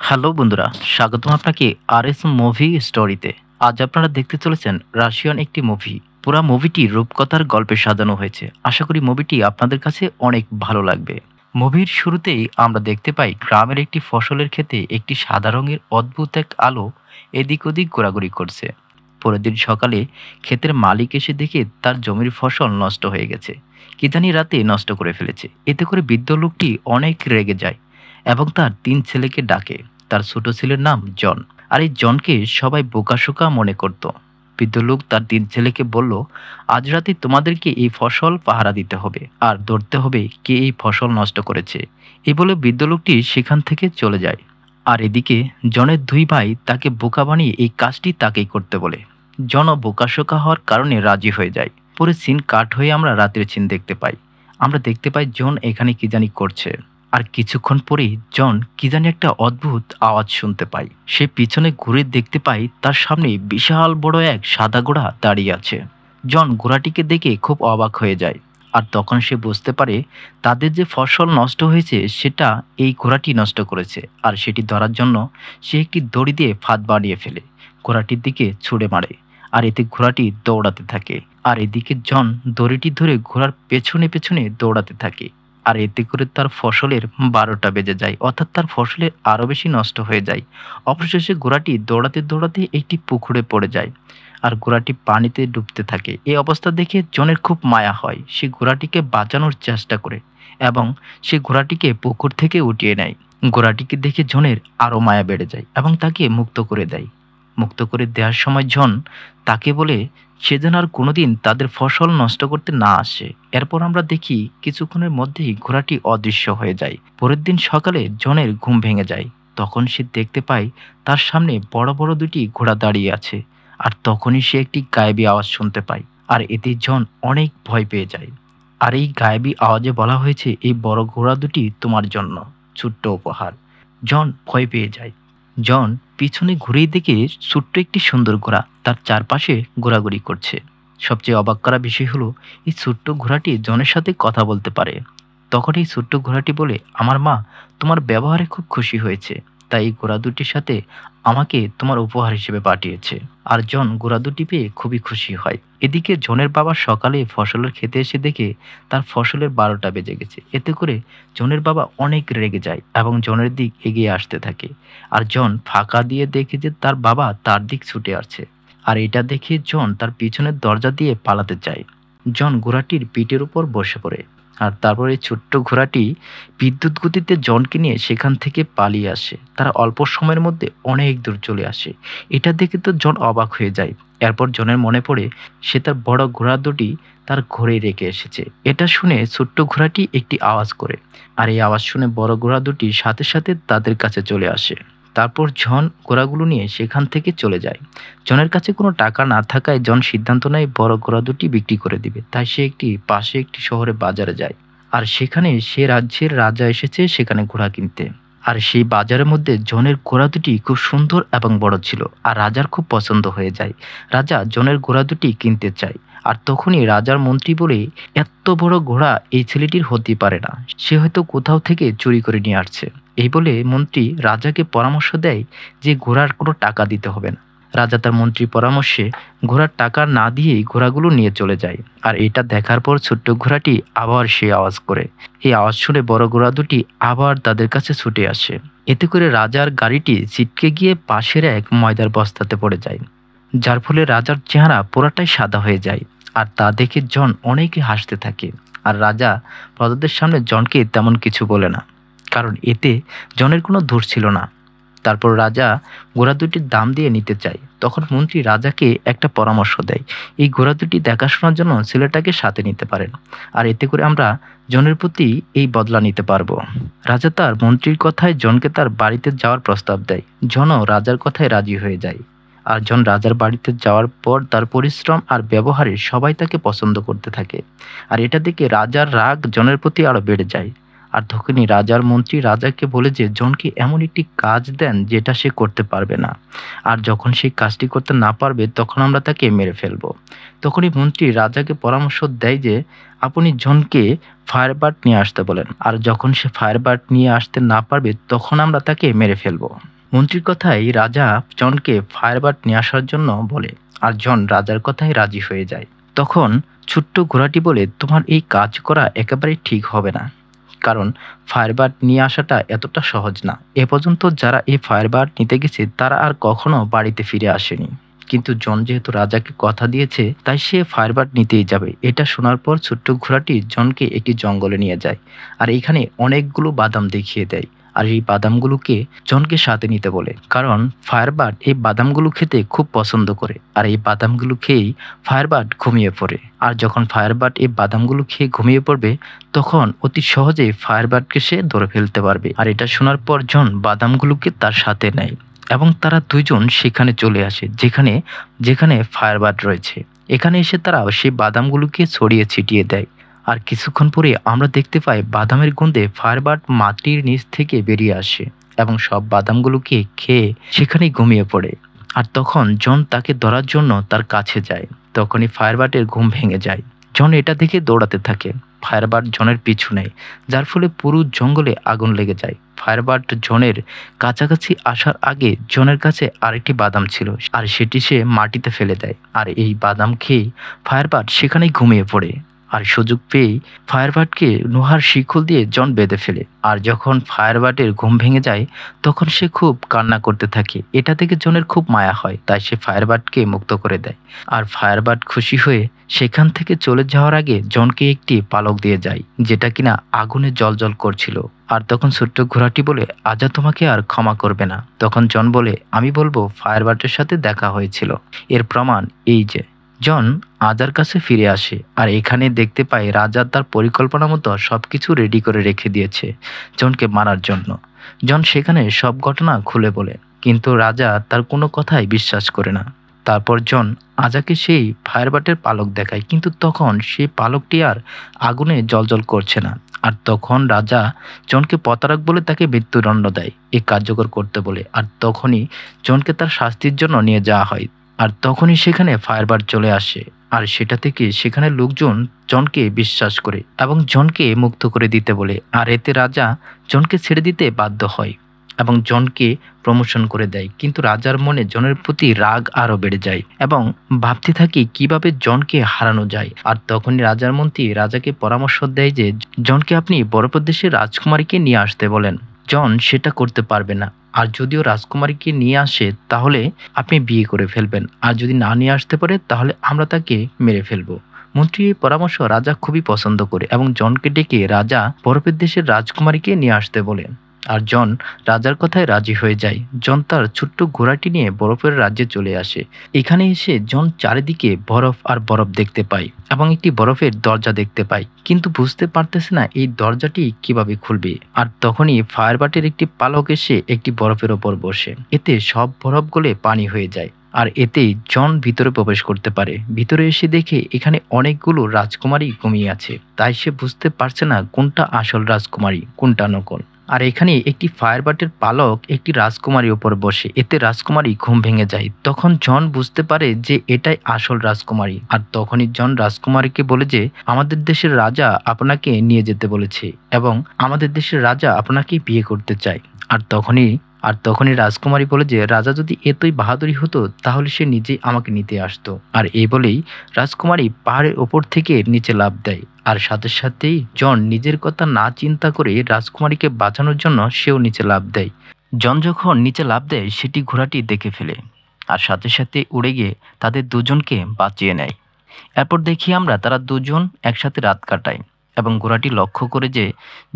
Hello বন্ধুরা, স্বাগতম আপনাকে আরএস মুভি স্টোরিতে। আজ আপনারা দেখতে চলেছেন রাশিয়ান একটি মুভি। পুরা মুভিটি রূপকথার গল্পে সাজানো হয়েছে। আশা করি মুভিটি আপনাদের কাছে অনেক ভালো লাগবে। মুভির শুরুতেই আমরা দেখতে পাই গ্রামের একটি ফসলের ক্ষেতে একটি সাদা রঙের অদ্ভুত এক আলো এদিক ওদিক ঘোরাঘুরি করছে। পরের দিন সকালে ক্ষেতের মালিক এসে দেখে তার জমির ফসল নষ্ট হয়ে গেছে। কি জানি রাতে নষ্ট করে ফেলেছে। এতে করে বৃদ্ধ লোকটি অনেক রেগে যায় এবং তার ৩ ছেলেকে ডাকে। তার ছোট ছেলের নাম জন। আর এই জনকে সবাই বোকাশোকা মনে করত। বৃদ্ধ লোক তার ৩ ছেলেকে বলল, আজ রাতে তোমাদেরকে এই ফসল পাহারা দিতে হবে আর ধরতে হবে কে এই ফসল নষ্ট করেছে। এই বলে বৃদ্ধ লোকটি সেখান থেকে চলে যায়। আর এদিকে জনের ২ ভাই তাকে বোকা বানিয়ে এই কাজটি তাকেই করতে বলে। জনও বোকাশোকা হওয়ার কারণে রাজি হয়ে যায়। পরে সিন কাট হয়ে আমরা রাতের সিন দেখতে পাই। আমরা দেখতে পাই জন এখানে কি জানি করছে। আর কিছুক্ষণ পরেই জন কি জানি একটা অদ্ভুত আওয়াজ শুনতে পায়। সে পিছনে ঘুরে দেখতে পায় তার সামনে বিশাল বড় এক সাদা ঘোড়া দাঁড়িয়ে আছে। জন ঘোড়াটিকে দেখে খুব অবাক হয়ে যায়। আর তখন সে বুঝতে পারে তাদের যে ফসল নষ্ট হয়েছে সেটা এই ঘোড়াটি নষ্ট করেছে। আর সেটি ধরার জন্য সে একটি দড়ি দিয়ে ফাঁদ বানিয়ে ফেলে ঘোড়াটির দিকে ছুঁড়ে মারে। আর এতে ঘোড়াটি দৌড়াতে থাকে। আর এদিকে জন দড়িটি ধরে ঘোড়ার পেছনে পেছনে দৌড়াতে থাকে। আর এতে করে তার ফসলের ১২টা বেজে যায়, অর্থাৎ তার ফসলের আরও বেশি নষ্ট হয়ে যায়। অবশেষে ঘোড়াটি দৌড়াতে দৌড়াতে একটি পুকুরে পড়ে যায়। আর ঘোড়াটি পানিতে ডুবতে থাকে। এই অবস্থা দেখে জনের খুব মায়া হয়। সে ঘোড়াটিকে বাঁচানোর চেষ্টা করে এবং সে ঘোড়াটিকে পুকুর থেকে উঠিয়ে নেয়। ঘোড়াটিকে দেখে জনের আরও মায়া বেড়ে যায় এবং তাকে মুক্ত করে দেয়। মুক্ত করে দেওয়ার সময় জন তাকে বলে সে যেন আর কোনোদিন তাদের ফসল নষ্ট করতে না আসে। এরপর আমরা দেখি কিছুক্ষণের মধ্যেই ঘোড়াটি অদৃশ্য হয়ে যায়। পরের দিন সকালে জনের ঘুম ভেঙে যায়। তখন সে দেখতে পায় তার সামনে বড় বড় দুটি ঘোড়া দাঁড়িয়ে আছে। আর তখনই সে একটি গায়েবী আওয়াজ শুনতে পায়। আর এতে জন অনেক ভয় পেয়ে যায়। আর এই গায়েবী আওয়াজে বলা হয়েছে, এই বড় ঘোড়া দুটি তোমার জন্য ছোট্ট উপহার। জন ভয় পেয়ে যায়। জন পিছনে ঘুরেই দেখে ছোট্ট একটি সুন্দর ঘোড়া তার চারপাশে ঘোরাঘুরি করছে। সবচেয়ে অবাক করা বিষয় হলো এই ছোট্ট ঘোড়াটি জনের সাথে কথা বলতে পারে। তখন এই ছোট্ট ঘোড়াটি বলে, আমার মা তোমার ব্যবহারে খুব খুশি হয়েছে, তাই এই ঘোড়া দুটির সাথে আমাকে তোমার উপহার হিসেবে পাঠিয়েছে। আর জন ঘোড়া দুটি পেয়ে খুবই খুশি হয়। এদিকে জনের বাবা সকালে ফসলের খেতে এসে দেখে তার ফসলের ১২টা বেজে গেছে। এতে করে জনের বাবা অনেক রেগে যায় এবং জনের দিক এগিয়ে আসতে থাকে। আর জন ফাঁকা দিয়ে দেখে যে তার বাবা তার দিক ছুটে আসছে। আর এটা দেখে জন তার পিছনের দরজা দিয়ে পালাতে চায়। জন ঘোড়াটির পিঠের উপর বসে পড়ে। আর তারপর এই ছোট্ট ঘোড়াটি বিদ্যুৎ গতিতে জনকে নিয়ে সেখান থেকে পালিয়ে আসে। তারা অল্প সময়ের মধ্যে অনেক দূর চলে আসে। এটা দেখে তো জন অবাক হয়ে যায়। এরপর জনের মনে পড়ে সে তার বড় ঘোড়া দুটি তার ঘরে রেখে এসেছে। এটা শুনে ছোট্ট ঘোড়াটি একটি আওয়াজ করে। আর এই আওয়াজ শুনে বড় ঘোড়া দুটি সাথে সাথে তাদের কাছে চলে আসে। তারপর জন ঘোড়াগুলো নিয়ে সেখান থেকে চলে যায়। জনের কাছে কোনো টাকা না থাকায় জন সিদ্ধান্ত নেয় বড় ঘোড়া দুটি বিক্রি করে দিবে। তাই সে পাশে একটি শহরে বাজারে যায়। আর সেখানে সে রাজ্যের রাজা এসেছে সেখানে ঘোড়া কিনতে। আর সেই বাজারের মধ্যে জনের ঘোড়া দুটি খুব সুন্দর এবং বড় ছিল। আর রাজার খুব পছন্দ হয়ে যায়। রাজা জনের ঘোড়া দুটি কিনতে চায়। আর তখনই রাজার মন্ত্রী বলে, এত বড় ঘোড়া এই ছেলেটির হতে পারে না, সে হয়তো কোথাও থেকে চুরি করে নিয়ে আসছে। এই বলে মন্ত্রী রাজাকে পরামর্শ দেয় যে ঘোড়ার কোনো টাকা দিতে হবে না। রাজা তার মন্ত্রীর পরামর্শে ঘোড়ার টাকা না দিয়েই ঘোড়াগুলো নিয়ে চলে যায়। আর এটা দেখার পর ছোট্ট ঘোড়াটি আবার সে আওয়াজ করে। এই আওয়াজ শুনে বড় ঘোড়া দুটি আবার তাদের কাছে ছুটে আসে। এতে করে রাজার গাড়িটি ছিটকে গিয়ে পাশের এক ময়দার বস্তাতে পড়ে যায়, যার ফলে রাজার চেহারা পুরাটাই সাদা হয়ে যায়। আর তা দেখে জন অনেকে হাসতে থাকে। আর রাজা প্রজাদের সামনে জনকে তেমন কিছু বলে না, কারণ এতে জনের কোনো দোষ ছিল না। তারপর রাজা ঘোড়া দুটির দাম দিয়ে নিতে চায়। তখন মন্ত্রী রাজাকে একটা পরামর্শ দেয়, এই ঘোড়া দুটি দেখাশোনার জন্য ছেলেটাকে সাথে নিতে পারেন। আর এতে করে আমরা জনের প্রতি এই বদলা নিতে পারবো। রাজা তার মন্ত্রীর কথায় জনকে তার বাড়িতে যাওয়ার প্রস্তাব দেয়। জনও রাজার কথায় রাজি হয়ে যায়। আর জন রাজার বাড়িতে যাওয়ার পর তার পরিশ্রম আর ব্যবহারে সবাই তাকে পছন্দ করতে থাকে। আর এটা দেখে রাজার রাগ জনের প্রতি আরো বেড়ে যায়। আর তখনই রাজার মন্ত্রী রাজাকে বলে যে জনকে এমন একটি কাজ দেন যেটা সে করতে পারবে না, আর যখন সেই কাজটি করতে না পারবে তখন আমরা তাকে মেরে ফেলবো। তখনই মন্ত্রী রাজাকে পরামর্শ দেয় যে আপনি জনকে ফায়ার বার্ড নিয়ে আসতে বলেন, আর যখন সে ফায়ার বার্ড নিয়ে আসতে না পারবে তখন আমরা তাকে মেরে ফেলবো। মন্ত্রীর কথাই রাজা জনকে ফায়ার বার্ড নিয়ে আসার জন্য বলে, আর জন রাজার কথায় রাজি হয়ে যায়। তখন ছোট্ট ঘোড়াটি বলে, তোমার এই কাজ করা একেবারেই ঠিক হবে না, কারণ ফায়ারবার্ড নিয়ে আসাটা এতটা সহজ না। এ পর্যন্ত যারা এই ফায়ারবার্ড নিতে গেছে তারা আর কখনো বাড়িতে ফিরে আসেনি। কিন্তু জন যেহেতু রাজাকে কথা দিয়েছে তাই সে ফায়ারবার্ড নিতেই যাবে। এটা শোনার পর ছোট্ট ঘোড়াটি জনকে একটি জঙ্গলে নিয়ে যায়, আর এখানে অনেকগুলো বাদাম দেখিয়ে দেয়। আর এই বাদামগুলোকে জনকে সাথে নিতে বলে, কারণ ফায়ারবার্ড এই বাদামগুলো খেতে খুব পছন্দ করে, আর এই বাদামগুলো খেয়েই ফায়ারবার্ড ঘুমিয়ে পড়ে। আর যখন ফায়ারবার্ড এই বাদামগুলো খেয়ে ঘুমিয়ে পড়বে তখন অতি সহজেই ফায়ারবার্ডকে সে ধরে ফেলতে পারবে। আর এটা শোনার পর জন বাদামগুলোকে তার সাথে নেয় এবং তারা দুইজন সেখানে চলে আসে যেখানে যেখানে ফায়ারবার্ড রয়েছে। এখানে এসে তারা সেই বাদামগুলোকে ছড়িয়ে ছিটিয়ে দেয়। আর কিছুক্ষণ পরে আমরা দেখতে পাই বাদামের গন্ধে ফায়ারবার্ড মাটির নিচ থেকে বেরিয়ে আসে এবং সব বাদামগুলোকে খেয়ে সেখানেই ঘুমিয়ে পড়ে। আর তখন জন তাকে ধরার জন্য তার কাছে যায়। তখনই ফায়ারবার্ডের ঘুম ভেঙে যায়। জন এটা দেখে দৌড়াতে থাকে। ফায়ারবার্ড জনের পিছু নেয়, যার ফলে পুরো জঙ্গলে আগুন লেগে যায়। ফায়ারবার্ড জনের কাছাকাছি আসার আগে জনের কাছে আরেকটি বাদাম ছিল, আর সেটি সে মাটিতে ফেলে দেয়। আর এই বাদাম খেয়ে ফায়ারবার্ড সেখানেই ঘুমিয়ে পড়ে। আর সুযোগ পেয়েই ফায়ারবার্ডকে লোহার শিকল দিয়ে জন বেঁধে ফেলে। আর যখন ফায়ারবার্ডের ঘুম ভেঙে যায় তখন সে খুব কান্না করতে থাকে। এটা থেকে জনের খুব মায়া হয়, তাই সে ফায়ারবার্ডকে মুক্ত করে দেয়। আর ফায়ারবার্ড খুশি হয়ে সেখান থেকে চলে যাওয়ার আগে জনকে একটি পালক দিয়ে যায়, যেটা কিনা আগুনে জ্বলজ্বল করছিল। আর তখন ছোট্ট ঘোড়াটি বলে, আজা তোমাকে আর ক্ষমা করবে না। তখন জন বলে, আমি বলবো ফায়ারবার্ডের সাথে দেখা হয়েছিল, এর প্রমাণ এই যে। জন আজার কাছে ফিরে আসে, আর এখানে দেখতে পায় রাজা তার পরিকল্পনা মতো সবকিছু রেডি করে রেখে দিয়েছে জনকে মারার জন্য। জন সেখানে সব ঘটনা খুলে বলে, কিন্তু রাজা তার কোনো কথাই বিশ্বাস করে না। তারপর জন আজাকে সেই ফায়ারবার্ডের পালক দেখায়, কিন্তু তখন সেই পালকটি আর আগুনে জ্বলজ্বল করছে না। আর তখন রাজা জনকে প্রতারক বলে তাকে মৃত্যুদণ্ড দেয় এ কার্যকর করতে বলে। আর তখনই জনকে তার শাস্তির জন্য নিয়ে যাওয়া হয়। আর তখনই সেখানে ফায়ারবার্ড চলে আসে, আর সেটা থেকে সেখানে লোকজন জনকে বিশ্বাস করে এবং জনকে মুক্ত করে দিতে বলে। আর এতে রাজা জনকে ছেড়ে দিতে বাধ্য হয় এবং জনকে প্রমোশন করে দেয়। কিন্তু রাজার মনে জনের প্রতি রাগ আরো বেড়ে যায় এবং ভাবতে থাকি কিভাবে জনকে হারানো যায়। আর তখনই রাজার মন্ত্রী রাজাকে পরামর্শ দেয় যে জনকে আপনি বড়প্রদেশের রাজকুমারীকে নিয়ে আসতে বলেন। জন সেটা করতে পারবে না, আর যদিও রাজকুমারীকে নিয়ে আসে তাহলে আপনি বিয়ে করে ফেলবেন, আর যদি না নিয়ে আসতে পারে তাহলে আমরা তাকে মেরে ফেলবো। মন্ত্রীর এই পরামর্শ রাজা খুবই পছন্দ করে এবং জনকে ডেকে রাজা বরফের দেশের রাজকুমারীকে নিয়ে আসতে বলেন। আর জন রাজার কথায় রাজি হয়ে যায়। জন তার ছোট্ট ঘোড়াটি নিয়ে বরফের রাজ্যে চলে আসে। এখানে এসে জন চারিদিকে বরফ আর বরফ দেখতে পায় এবং একটি বরফের দরজা দেখতে পায়, কিন্তু বুঝতে পারতেছে না এই দরজাটি কিভাবে খুলবে। আর তখনই ফায়ারবার্ডের একটি পালক এসে একটি বরফের ওপর বসে, এতে সব বরফ গলে পানি হয়ে যায়। আর এতেই জন ভিতরে প্রবেশ করতে পারে। ভিতরে এসে দেখে এখানে অনেকগুলো রাজকুমারী ঘুমিয়ে আছে, তাই সে বুঝতে পারছে না কোনটা আসল রাজকুমারী কোনটা নকল। আর এখানে একটি ফায়ারবার্ডের পালক একটি রাজকুমারীর উপর বসে, এতে রাজকুমারী ঘুম ভেঙে যায়। তখন জন বুঝতে পারে যে এটাই আসল রাজকুমারী। আর তখনই জন রাজকুমারীকে বলে যে আমাদের দেশের রাজা আপনাকে নিয়ে যেতে বলেছে এবং আমাদের দেশের রাজা আপনাকে বিয়ে করতে চায়। আর তখনই রাজকুমারী বলে যে রাজা যদি এতই বাহাদুরি হতো তাহলে সে নিজেই আমাকে নিতে আসতো। আর এই বলেই রাজকুমারী পাহাড়ের ওপর থেকে নিচে লাফ দেয়। আর সাথে সাথেই জন নিজের কথা না চিন্তা করে রাজকুমারীকে বাঁচানোর জন্য সেও নিচে লাফ দেয়। জন যখন নিচে লাফ দেয় সেটি ঘোড়াটি দেখে ফেলে, আর সাথে সাথে উড়ে গিয়ে তাদের দুজনকে বাঁচিয়ে নেয়। এরপর দেখি আমরা তারা দুজন একসাথে রাত কাটায় এবং ঘোড়াটি লক্ষ্য করে যে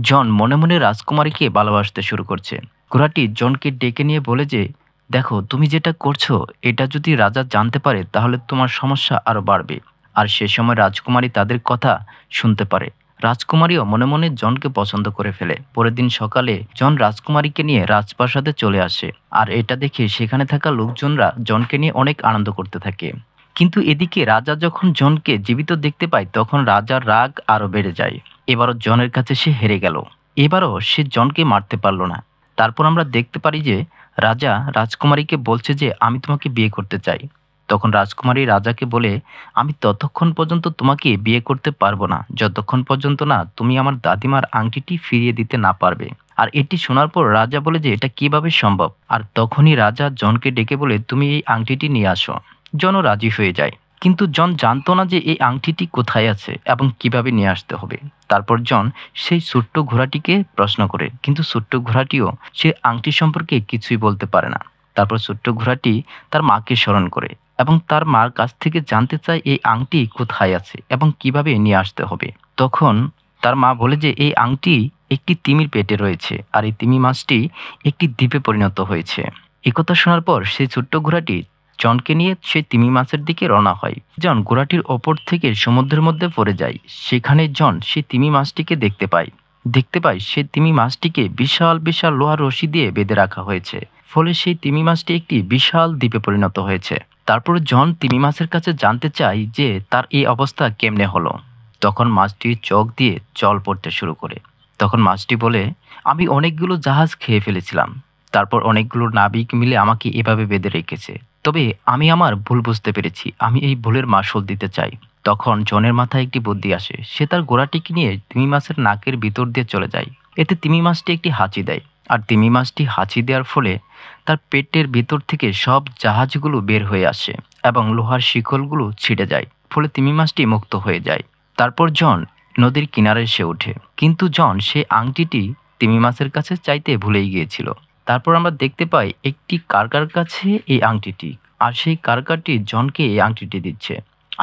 জন মনে মনে রাজকুমারীকে ভালোবাসতে শুরু করছে। ঘোড়াটি জনকে ডেকে নিয়ে বলে যে দেখো, তুমি যেটা করছো এটা যদি রাজা জানতে পারে তাহলে তোমার সমস্যা আরো বাড়বে। আর সে সময় রাজকুমারী তাদের কথা শুনতে পারে। রাজকুমারীও মনে মনে জনকে পছন্দ করে ফেলে। পরের দিন সকালে জন রাজকুমারীকে নিয়ে রাজপ্রাসাদে চলে আসে, আর এটা দেখে সেখানে থাকা লোকজনরা জনকে নিয়ে অনেক আনন্দ করতে থাকে। কিন্তু এদিকে রাজা যখন জনকে জীবিত দেখতে পায় তখন রাজার রাগ আরো বেড়ে যায়। এবারও জনের কাছে সে হেরে গেল। এবারও সে জনকে মারতে পারল না। তারপর আমরা দেখতে পারি যে রাজা রাজকুমারীকে বলছে যে আমি তোমাকে বিয়ে করতে চাই। তখন রাজকুমারী রাজাকে বলে, আমি ততক্ষণ পর্যন্ত তোমাকে বিয়ে করতে পারবো না যতক্ষণ পর্যন্ত না তুমি আমার দাদিমার আংটিটি ফিরিয়ে দিতে না পারবে। আর এটি শোনার পর রাজা বলে যে এটা কিভাবে সম্ভব। আর তখনই রাজা জনকে ডেকে বলে তুমি এই আংটিটি নিয়ে আসো। জনও রাজি হয়ে যায়, কিন্তু জন জানতো না যে এই আংটিটি কোথায় আছে এবং কিভাবে নিয়ে আসতে হবে। তারপর জন সেই ছোট্ট ঘোড়াটিকে প্রশ্ন করে, কিন্তু ছোট্ট ঘোড়াটিও সে আংটি সম্পর্কে কিছুই বলতে পারে না। তারপর ছোট্ট ঘোড়াটি তার মাকে স্মরণ করে এবং তার মার কাছ থেকে জানতে চায় এই আংটি কোথায় আছে এবং কিভাবে নিয়ে আসতে হবে। তখন তার মা বলে যে এই আংটি একটি তিমির পেটে রয়েছে আর এই তিমি মাছটি একটি দ্বীপে পরিণত হয়েছে। একথা শোনার পর সেই ছোট্ট ঘোড়াটি জনকে নিয়ে সে তিমি মাছের দিকে রওনা হয়। জন ঘোড়াটির ওপর থেকে সমুদ্রের মধ্যে পড়ে যায়। সেখানে জন সে তিমি মাছটিকে দেখতে পায় সে তিমি মাছটিকে বিশাল বিশাল লোহার রশি দিয়ে বেঁধে রাখা হয়েছে। ফলে সেই তিমি মাছটি একটি বিশাল দ্বীপে পরিণত হয়েছে। তারপর জন তিমি মাছের কাছে জানতে চায় যে তার এই অবস্থা কেমনে হলো। তখন মাছটির চোখ দিয়ে জল পড়তে শুরু করে। তখন মাছটি বলে, আমি অনেকগুলো জাহাজ খেয়ে ফেলেছিলাম, তারপর অনেকগুলো নাবিক মিলে আমাকে এভাবে বেঁধে রেখেছে। তবে আমি আমার ভুল বুঝতে পেরেছি, আমি এই ভুলের মাসুল দিতে চাই। তখন জনের মাথায় একটি বুদ্ধি আসে। সে তার ঘোড়াটিকে নিয়ে তিমি মাছের নাকের ভিতর দিয়ে চলে যায়। এতে তিমি মাছটি একটি হাঁচি দেয়, আর তিমি মাছটি হাঁচি দেওয়ার ফলে তার পেটের ভিতর থেকে সব জাহাজগুলো বের হয়ে আসে এবং লোহার শিকলগুলো ছিঁড়ে যায়। ফলে তিমি মাছটি মুক্ত হয়ে যায়। তারপর জন নদীর কিনারে এসে ওঠে, কিন্তু জন সে আংটিটি তিমি মাছের কাছে চাইতে ভুলেই গিয়েছিল। তারপর আমরা দেখতে পাই একটি কারকার কাছে এই আংটিটি, আর সেই কারকারটি জনকে এই আংটিটি দিচ্ছে।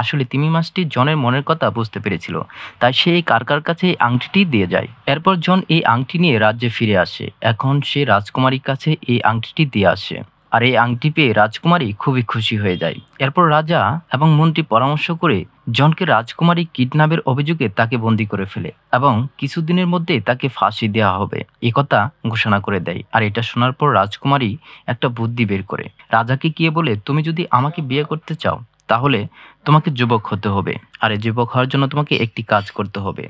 আসলে তিমি মাছটি জনের মনের কথা বুঝতে পেরেছিল, তাই সে এই কারকার কাছে এই আংটিটি দিয়ে যায়। এরপর জন এই আংটি নিয়ে রাজ্যে ফিরে আসে। এখন সে রাজকুমারীর কাছে এই আংটিটি দিয়ে আসে, আর এই আংটি পেয়ে রাজকুমারী খুবই খুশি হয়ে যায়। এরপর রাজা এবং মন্ত্রী পরামর্শ করে জনকে রাজকুমারী কিডন্যাপের অভিযোগে তাকে বন্দী করে ফেলে এবং কিছুদিনের মধ্যে তাকে ফাঁসি দেওয়া হবে একথা ঘোষণা করে দেয়। আর এটা শোনার পর রাজকুমারী একটা বুদ্ধি বের করে রাজাকে গিয়ে বলে, তুমি যদি আমাকে বিয়ে করতে চাও তাহলে তোমাকে যুবক হতে হবে, আর এই যুবক হওয়ার জন্য তোমাকে একটি কাজ করতে হবে।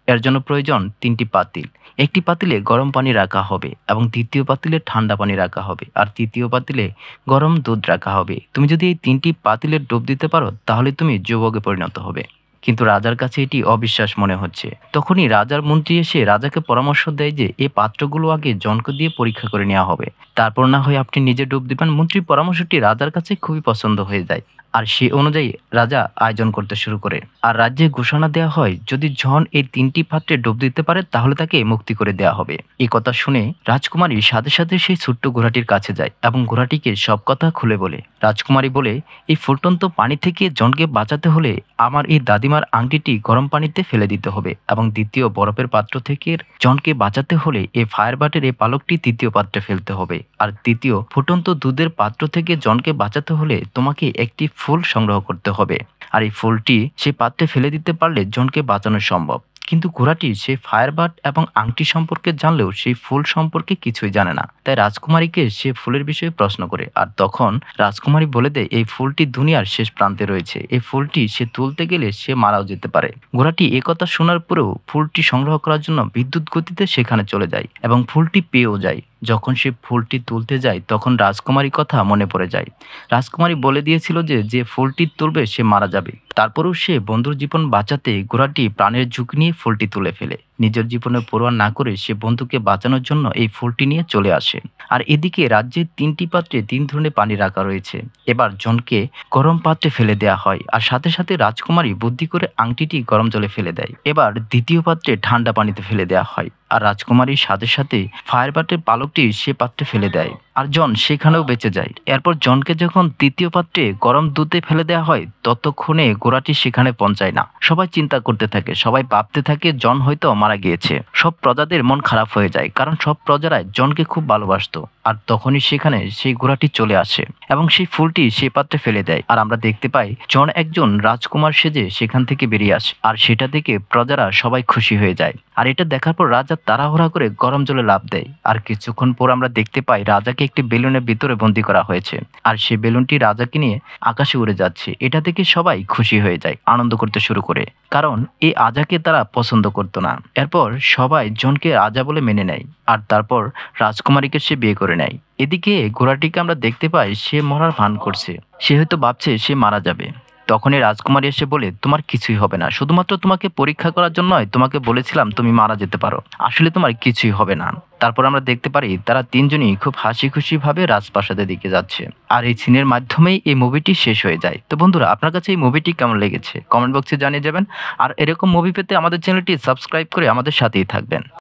এর জন্য প্রয়োজন ৩টি পাতিল। একটি পাতিলে গরম পানি রাখা হবে এবং দ্বিতীয় পাতিলে ঠান্ডা পানি রাখা হবে, আর তৃতীয় পাতিলে গরম দুধ রাখা হবে। তুমি যদি এই ৩টি পাতিলে ডুব দিতে পারো তাহলে তুমি যুবকে পরিণত হবে। কিন্তু রাজার কাছে এটি অবিশ্বাস মনে হচ্ছে। তখনই রাজার মন্ত্রী এসে রাজাকে পরামর্শ দেয় যে এই পাত্রগুলো আগে জনকে দিয়ে পরীক্ষা করে নেওয়া হবে, তারপর না হয় আপনি নিজে ডুব দিবেন। মন্ত্রীর পরামর্শটি রাজার কাছে খুবই পছন্দ হয়ে যায়, আর সে অনুযায়ী রাজা আয়োজন করতে শুরু করে। আর রাজ্যে ঘোষণা দেওয়া হয় যদি জন এই ৩টি পাত্রে ডুব দিতে পারে তাহলে তাকে মুক্তি করে দেওয়া হবে। এই কথা শুনে রাজকুমারী সাথে সাথে সেই ছোট্ট ঘোড়াটির কাছে যায় এবং ঘোড়াটিকে সব কথা খুলে বলে। রাজকুমারী বলে, এই ফুটন্ত পানি থেকে জনকে বাঁচাতে হলে আমার এই দাদিমার আংটিটি গরম পানিতে ফেলে দিতে হবে, এবং দ্বিতীয় বরফের পাত্র থেকে জনকে বাঁচাতে হলে এই ফায়ার বাটের এই পালকটি তৃতীয় পাত্রে ফেলতে হবে, আর তৃতীয় ফুটন্ত দুধের পাত্র থেকে জনকে বাঁচাতে হলে তোমাকে একটি ফুল সংগ্রহ করতে হবে, আর এই ফুলটি সেই পাত্রে ফেলে দিতে পারলে জনকে বাঁচানো সম্ভব। কিন্তু ঘোড়াটি সেই ফায়ারবার্ড এবং আংটি সম্পর্কে জানলেও সেই ফুল সম্পর্কে কিছুই জানে না। তাই রাজকুমারীকে সে ফুলের বিষয়ে প্রশ্ন করে, আর তখন রাজকুমারী বলে দেয় এই ফুলটি দুনিয়ার শেষ প্রান্তে রয়েছে, এই ফুলটি সে তুলতে গেলে সে মারাও যেতে পারে। ঘোড়াটি একথা শোনার পরেও ফুলটি সংগ্রহ করার জন্য বিদ্যুৎ গতিতে সেখানে চলে যায় এবং ফুলটি পেয়েও যায়। যখন সে ফুলটি তুলতে যায় তখন রাজকুমারীর কথা মনে পড়ে যায়। রাজকুমারী বলে দিয়েছিল যে যে ফুলটি তুলবে সে মারা যাবে। তারপরেও সে বন্ধুর জীবন বাঁচাতে ঘোড়াটি প্রাণের ঝুঁকি নিয়ে ফুলটি তুলে ফেলে। নিজের জীবনের পরোয়া না করে সে বন্ধুকে বাঁচানোর জন্য এই ফুলটি নিয়ে চলে আসে। আর এদিকে রাজ্যের ৩টি পাত্রে ৩ ধরনের পানি রাখা রয়েছে। এবার জনকে গরম পাত্রে ফেলে দেওয়া হয়, আর সাথে সাথে রাজকুমারী বুদ্ধি করে আংটিটি গরম জলে ফেলে দেয়। এবার দ্বিতীয় পাত্রে ঠান্ডা পানিতে ফেলে দেওয়া হয়, আর রাজকুমারীর সাথে সাথে ফায়ার বাটের পালকটি সে পাত্রে ফেলে দেয়, আর জন সেখানেও বেঁচে যায়। এরপর জনকে যখন তৃতীয় পাত্রে গরম দুধে ফেলে দেওয়া হয় ততক্ষণে ঘোড়াটি সেখানে পৌঁছায় না। সবাই চিন্তা করতে থাকে, সবাই ভাবতে থাকে জন হয়তো মারা গিয়েছে। সব প্রজাদের মন খারাপ হয়ে যায়, কারণ সব প্রজারাই জনকে খুব ভালোবাসতো। আর তখনই সেখানে সেই ঘোড়াটি চলে আসে এবং সেই ফুলটি সেই পাত্রে ফেলে দেয়, আর আমরা দেখতে পাই জন একজন রাজকুমার সেজে সেখান থেকে বেরিয়ে আসে, আর সেটা দেখে প্রজারা সবাই খুশি হয়ে যায়। আর এটা দেখার পর রাজা তাড়াহুড়া করে গরম জলে লাফ দেয়। আর কিছুক্ষণ পর আমরা দেখতে পাই রাজাকে একটি বেলুনের ভিতরে বন্দী করা হয়েছে। আর সেই বেলুনটি রাজাকে নিয়ে আকাশে উড়ে যাচ্ছে। এটা দেখে সবাই খুশি হয়ে যায়, আনন্দ করতে শুরু করে। কারণ এই আজাকে তারা পছন্দ করতো না। এরপর সবাই জনকে রাজা বলে মেনে নেয়। আর তারপর রাজকুমারীকে সে বিয়ে করে নেয়। এদিকে ঘোড়াটিকে আমরা দেখতে পাই সে মরার ভান করছে। সে হয়তো ভাবছে সে মারা যাবে। তখনই রাজকুমারী এসে বলে, তোমার কিছুই হবে না, শুধুমাত্র তোমাকে পরীক্ষা করার জন্যই তোমাকে বলেছিলাম তুমি মারা যেতে পারো, আসলে তোমার কিছুই হবে না। তারপর আমরা দেখতে পারি তারা তিনজনই খুব হাসি খুশি ভাবে রাজপ্রাসাদের দিকে যাচ্ছে। আর এই সিনের মাধ্যমেই এই মুভিটি শেষ হয়ে যায়। তো বন্ধুরা, আপনার কাছে এই মুভিটি কেমন লেগেছে কমেন্ট বক্সে জানিয়ে যাবেন। আর এরকম মুভি পেতে আমাদের চ্যানেলটি সাবস্ক্রাইব করে আমাদের সাথেই থাকবেন।